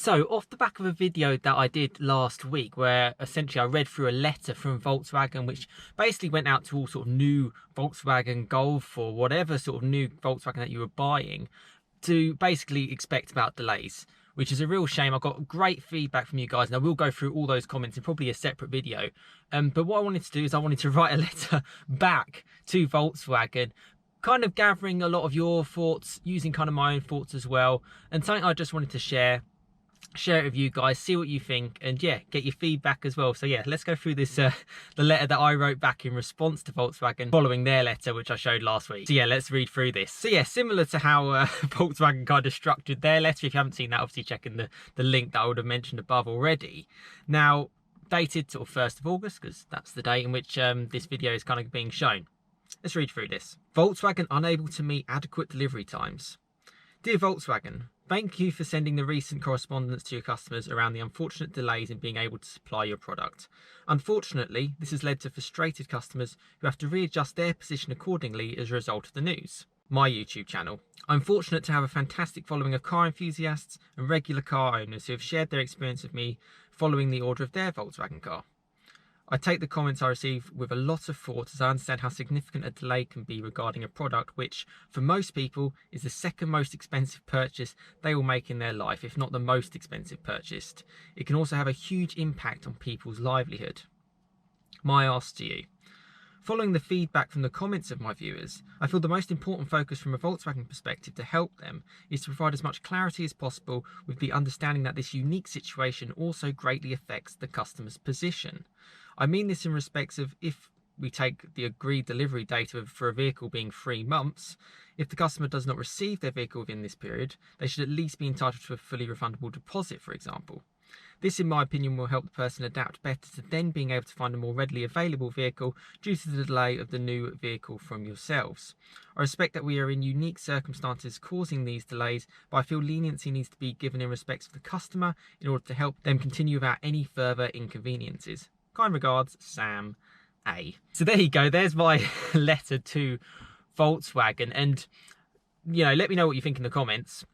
So off the back of a video that I did last week where essentially I read through a letter from Volkswagen which basically went out to all sort of new Volkswagen Golf or whatever sort of new Volkswagen that you were buying to basically expect about delays, which is a real shame. I got great feedback from you guys and I will go through all those comments in probably a separate video. But what I wanted to do is I wanted to write a letter back to Volkswagen, kind of gathering a lot of your thoughts, using kind of my own thoughts as well, and something I just wanted to share it with you guys, see what you think, and yeah, get your feedback as well. So yeah, let's go through this the letter that I wrote back in response to Volkswagen following their letter, which I showed last week. So yeah, let's read through this. So yeah, similar to how Volkswagen kind of structured their letter. If you haven't seen that, obviously check in the link that I would have mentioned above already. Now, dated sort of 1st of August, because that's the date in which this video is kind of being shown. Let's read through this. Volkswagen unable to meet adequate delivery times. Dear Volkswagen, thank you for sending the recent correspondence to your customers around the unfortunate delays in being able to supply your product. Unfortunately, this has led to frustrated customers who have to readjust their position accordingly as a result of the news. My YouTube channel. I'm fortunate to have a fantastic following of car enthusiasts and regular car owners who have shared their experience with me following the order of their Volkswagen car. I take the comments I receive with a lot of thought as I understand how significant a delay can be regarding a product which, for most people, is the second most expensive purchase they will make in their life, if not the most expensive purchase. It can also have a huge impact on people's livelihood. My ask to you. Following the feedback from the comments of my viewers, I feel the most important focus from a Volkswagen perspective to help them is to provide as much clarity as possible with the understanding that this unique situation also greatly affects the customer's position. I mean this in respects of if we take the agreed delivery date for a vehicle being 3 months, if the customer does not receive their vehicle within this period, they should at least be entitled to a fully refundable deposit, for example. This, in my opinion, will help the person adapt better to then being able to find a more readily available vehicle due to the delay of the new vehicle from yourselves. I respect that we are in unique circumstances causing these delays, but I feel leniency needs to be given in respect of the customer in order to help them continue without any further inconveniences. Kind regards, Sam A. So there you go, there's my letter to Volkswagen, and you know, let me know what you think in the comments.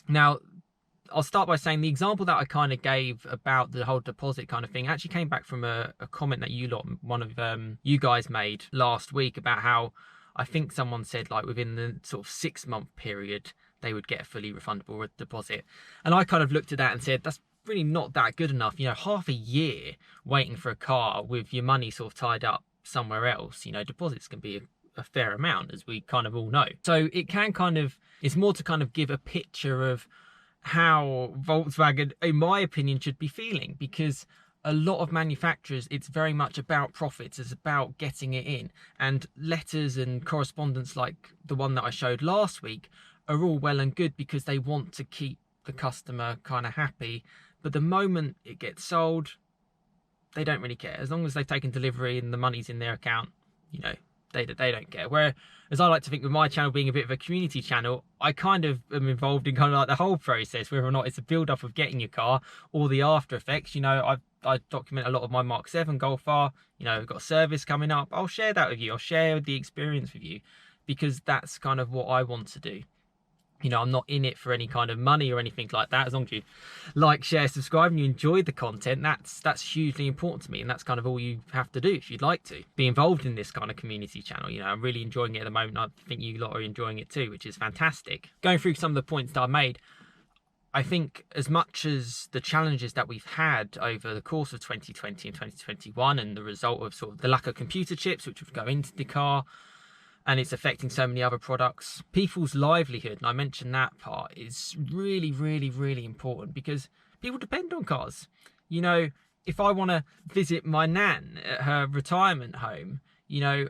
Now, I'll start by saying the example that I kind of gave about the whole deposit kind of thing actually came back from a comment that one of you guys made last week about how I think someone said like within the sort of 6-month period they would get a fully refundable deposit, and I kind of looked at that and said that's really not that good enough. You know, half a year waiting for a car with your money sort of tied up somewhere else, you know, deposits can be a fair amount, as we kind of all know. So it can kind of, it's more to kind of give a picture of how Volkswagen, in my opinion, should be feeling, because a lot of manufacturers, it's very much about profits, it's about getting it in, and letters and correspondence like the one that I showed last week are all well and good because they want to keep the customer kind of happy, but the moment it gets sold, they don't really care. As long as they've taken delivery and the money's in their account, you know, they don't care. Whereas I like to think with my channel being a bit of a community channel, I kind of am involved in kind of like the whole process, whether or not it's a build up of getting your car or the after effects. You know, I document a lot of my Mark 7 Golf R, you know, I've got a service coming up. I'll share that with you. I'll share the experience with you because that's kind of what I want to do. You know, I'm not in it for any kind of money or anything like that. As long as you like, share, subscribe, and you enjoy the content, that's hugely important to me. And that's kind of all you have to do if you'd like to be involved in this kind of community channel. You know, I'm really enjoying it at the moment. I think you lot are enjoying it too, which is fantastic. Going through some of the points that I made, I think as much as the challenges that we've had over the course of 2020 and 2021 and the result of sort of the lack of computer chips, which would go into the car, and it's affecting so many other products, people's livelihood, and I mentioned that part, is really, really, really important because people depend on cars. You know, if I want to visit my nan at her retirement home, you know,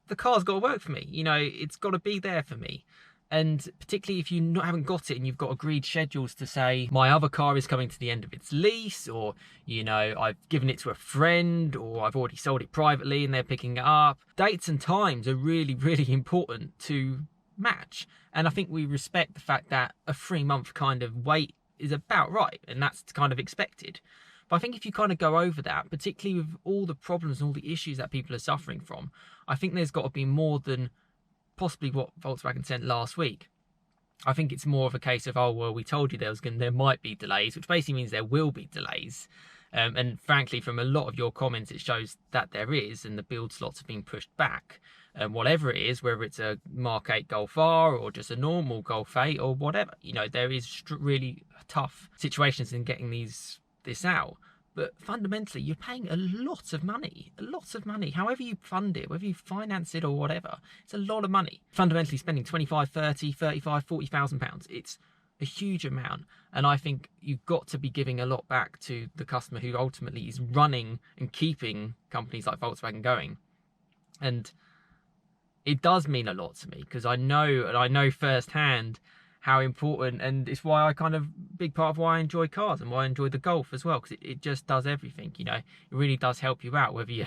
the car's got to work for me. You know, it's got to be there for me. And particularly if you haven't got it and you've got agreed schedules to say, my other car is coming to the end of its lease, or, you know, I've given it to a friend, or I've already sold it privately and they're picking it up. Dates and times are really, really important to match. And I think we respect the fact that a 3-month kind of wait is about right, and that's kind of expected. But I think if you kind of go over that, particularly with all the problems and all the issues that people are suffering from, I think there's got to be more than possibly what Volkswagen sent last week. I think it's more of a case of, oh, well, we told you there might be delays, which basically means there will be delays. And frankly, from a lot of your comments, it shows that there is, and the build slots have been pushed back. Whatever it is, whether it's a Mark 8 Golf R or just a normal Golf 8 or whatever, you know, there is really tough situations in getting this out. But fundamentally, you're paying a lot of money, however you fund it, whether you finance it or whatever. It's a lot of money. Fundamentally spending 25, 30, 35, 40,000 pounds. It's a huge amount. And I think you've got to be giving a lot back to the customer who ultimately is running and keeping companies like Volkswagen going. And it does mean a lot to me, because I know firsthand how important, and it's why I big part of why I enjoy cars and why I enjoy the Golf as well, because it just does everything, you know. It really does help you out, whether you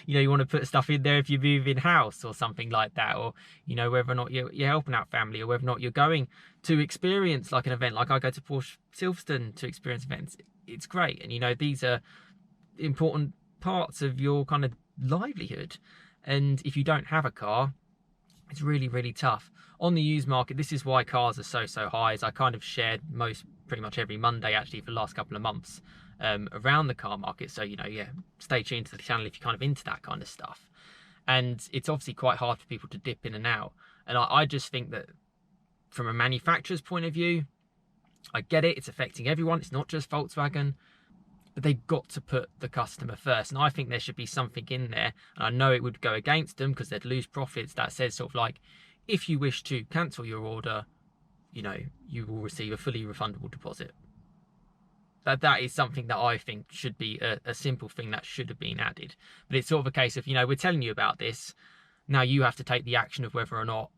you want to put stuff in there if you move in house or something like that, or whether or not you're helping out family, or whether or not you're going to experience like an event, like I go to Porsche Silverstone to experience events. It's great, and these are important parts of your kind of livelihood. And if you don't have a car, it's really, really tough. On the used market, this is why cars are so high, as I kind of shared pretty much every Monday actually for the last couple of months around the car market. So, stay tuned to the channel if you're kind of into that kind of stuff. And it's obviously quite hard for people to dip in and out. And I just think that from a manufacturer's point of view, I get it, it's affecting everyone. It's not just Volkswagen. But they've got to put the customer first. And I think there should be something in there, and I know it would go against them because they'd lose profits, that says sort of like, if you wish to cancel your order, you will receive a fully refundable deposit. That is something that I think should be a simple thing that should have been added. But it's sort of a case of, we're telling you about this, now you have to take the action of whether or not,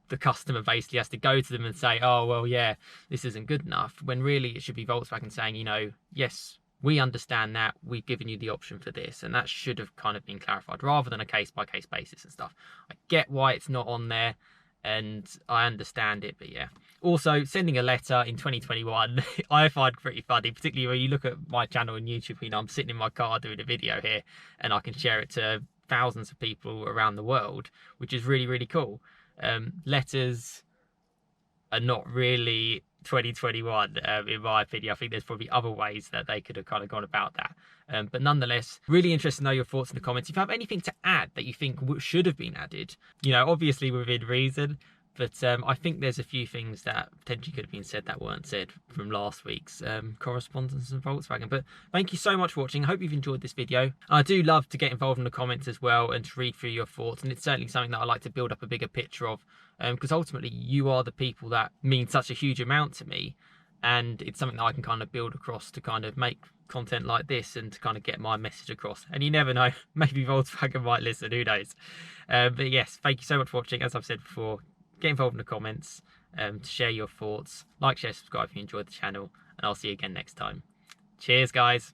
the customer basically has to go to them and say, oh, well, yeah, this isn't good enough, when really it should be Volkswagen saying, yes, we understand that, we've given you the option for this, and that should have kind of been clarified, rather than a case-by-case basis and stuff. I get why it's not on there, and I understand it, but yeah. Also, sending a letter in 2021, I find pretty funny, particularly when you look at my channel on YouTube. I'm sitting in my car doing a video here, and I can share it to thousands of people around the world, which is really, really cool. Letters are not really 2021 in my opinion. I think there's probably other ways that they could have kind of gone about that, but nonetheless, really interested to know your thoughts in the comments. If you have anything to add that you think should have been added, obviously within reason, but I think there's a few things that potentially could have been said that weren't said from last week's correspondence of Volkswagen. But thank you so much for watching. I hope you've enjoyed this video. I do love to get involved in the comments as well and to read through your thoughts, and it's certainly something that I like to build up a bigger picture of, because ultimately you are the people that mean such a huge amount to me, and it's something that I can kind of build across to kind of make content like this and to kind of get my message across. And you never know, maybe Volkswagen might listen, who knows. But yes, thank you so much for watching. As I've said before, get involved in the comments to share your thoughts. Like, share, subscribe if you enjoyed the channel, and I'll see you again next time. Cheers, guys.